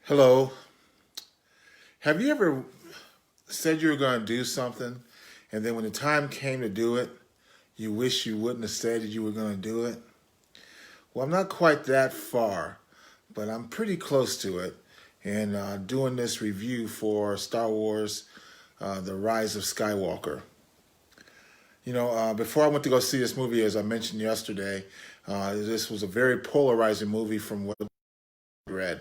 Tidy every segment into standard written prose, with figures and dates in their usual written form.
Hello. Have you ever said you were going to do something, and then when the time came to do it, you wish you wouldn't have said that you were going to do it? Well, I'm not quite that far, but I'm pretty close to it. And doing this review for Star Wars, The Rise of Skywalker. Before I went to go see this movie, as I mentioned yesterday, this was a very polarizing movie from what I read.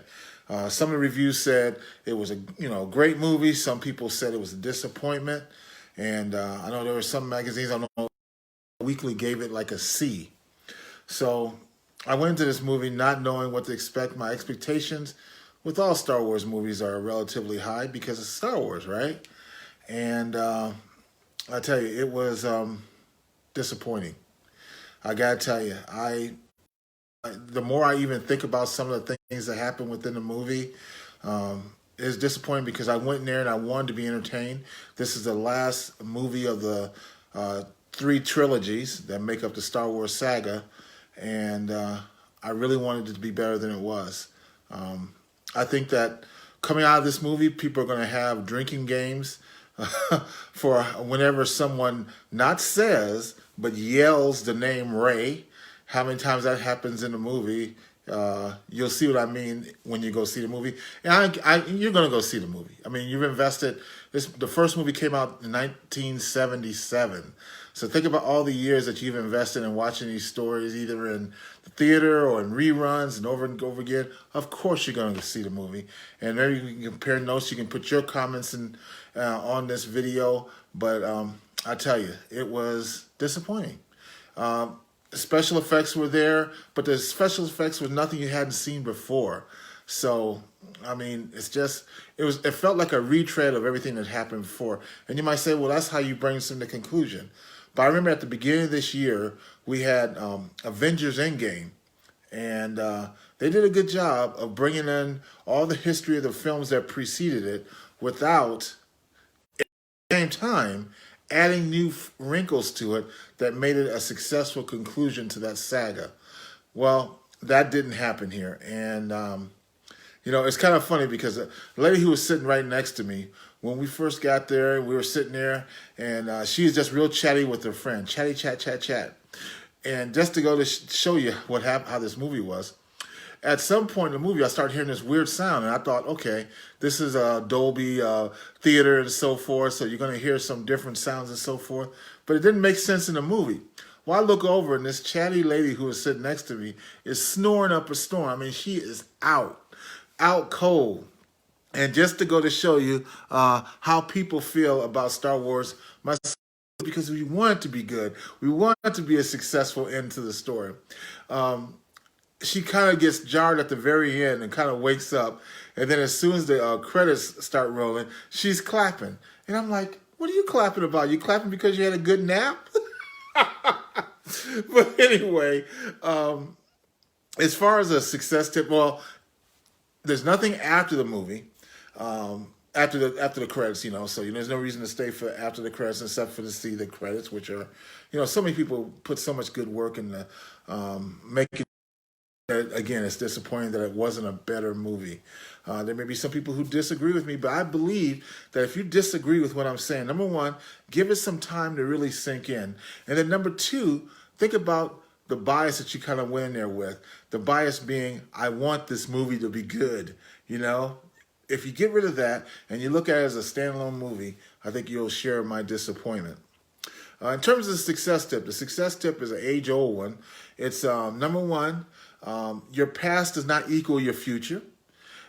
Some of the reviews said it was a great movie. Some people said it was a disappointment, and I know there were some magazines I know Weekly gave it like a C. So I went into this movie not knowing what to expect. My expectations with all Star Wars movies are relatively high because it's Star Wars, right? And I tell you, it was disappointing. I gotta tell you, the more I even think about some of the things that happened within the movie, it's disappointing because I went in there and I wanted to be entertained. This is the last movie of the three trilogies that make up the Star Wars saga, and I really wanted it to be better than it was. I think that coming out of this movie, people are going to have drinking games for whenever someone not says but yells the name Ray. How many times that happens in the movie, you'll see what I mean when you go see the movie. And you're going to go see the movie. I mean, you've invested. The first movie came out in 1977. So think about all the years that you've invested in watching these stories, either in the theater or in reruns and over again. Of course, you're going to see the movie. And maybe you can compare notes. You can put your comments in on this video. But I tell you, it was disappointing. Special effects were there, but the special effects were nothing you hadn't seen before. So, I mean, it felt like a retread of everything that happened before. And you might say, well, that's how you bring some to conclusion. But I remember at the beginning of this year, we had Avengers Endgame, and they did a good job of bringing in all the history of the films that preceded it without, at the same time, adding new wrinkles to it that made it a successful conclusion to that saga. Well, that didn't happen here. And, it's kind of funny because the lady who was sitting right next to me, when we first got there, we were sitting there, and she was just real chatty with her friend. Chatty, chat, chat, chat. And just to go to show you how this movie was, at some point in the movie, I started hearing this weird sound, and I thought, okay, this is a Dolby theater and so forth, so you're going to hear some different sounds and so forth. But it didn't make sense in the movie. Well, I look over, and this chatty lady who was sitting next to me is snoring up a storm. I mean, she is out cold. And just to go to show you how people feel about Star Wars, because we want it to be good. We want it to be a successful end to the story. She kind of gets jarred at the very end and kind of wakes up. And then as soon as the credits start rolling, she's clapping. And I'm like, what are you clapping about? You clapping because you had a good nap? But anyway, as far as a success tip, well, there's nothing after the movie. After the credits, so there's no reason to stay for after the credits except for to see the credits, which are, so many people put so much good work in the making. Again, it's disappointing that it wasn't a better movie. There may be some people who disagree with me, but I believe that if you disagree with what I'm saying, number one, give it some time to really sink in. And then number two, think about the bias that you kind of went in there with. The bias being, I want this movie to be good, If you get rid of that and you look at it as a standalone movie, I think you'll share my disappointment. In terms of the success tip is an age-old one. It's number one, your past does not equal your future.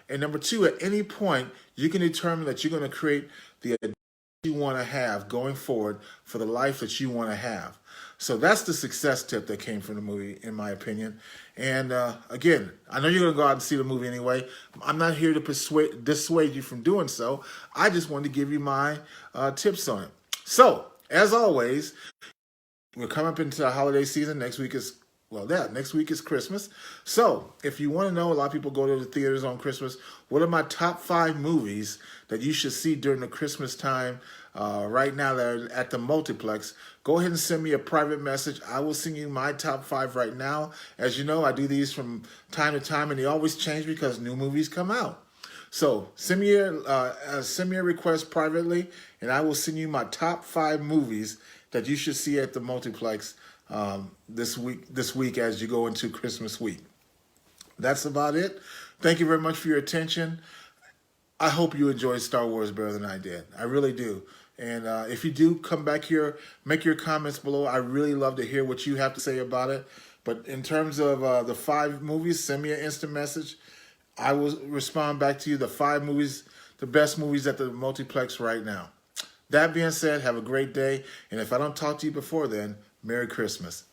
And number two, at any point, you can determine that you're going to create the identity you want to have going forward for the life that you want to have. So that's the success tip that came from the movie, in my opinion. And again, I know you're going to go out and see the movie anyway. I'm not here to dissuade you from doing so. I just wanted to give you my tips on it. So, as always, we're coming up into the holiday season. Next week is Christmas. So, if you want to know, a lot of people go to the theaters on Christmas. What are my top 5 movies that you should see during the Christmas time right now that are at the multiplex? Go ahead and send me a private message. I will send you my top 5 right now. As you know, I do these from time to time, and they always change because new movies come out. So send me a request privately, and I will send you my top 5 movies that you should see at the multiplex this week as you go into Christmas week. That's about it. Thank you very much for your attention. I hope you enjoyed Star Wars better than I did. I really do. And if you do come back here, make your comments below. I really love to hear what you have to say about it. But in terms of the 5 movies, send me an instant message. I will respond back to you. The 5 movies, the best movies at the multiplex right now. That being said, have a great day. And if I don't talk to you before then, Merry Christmas.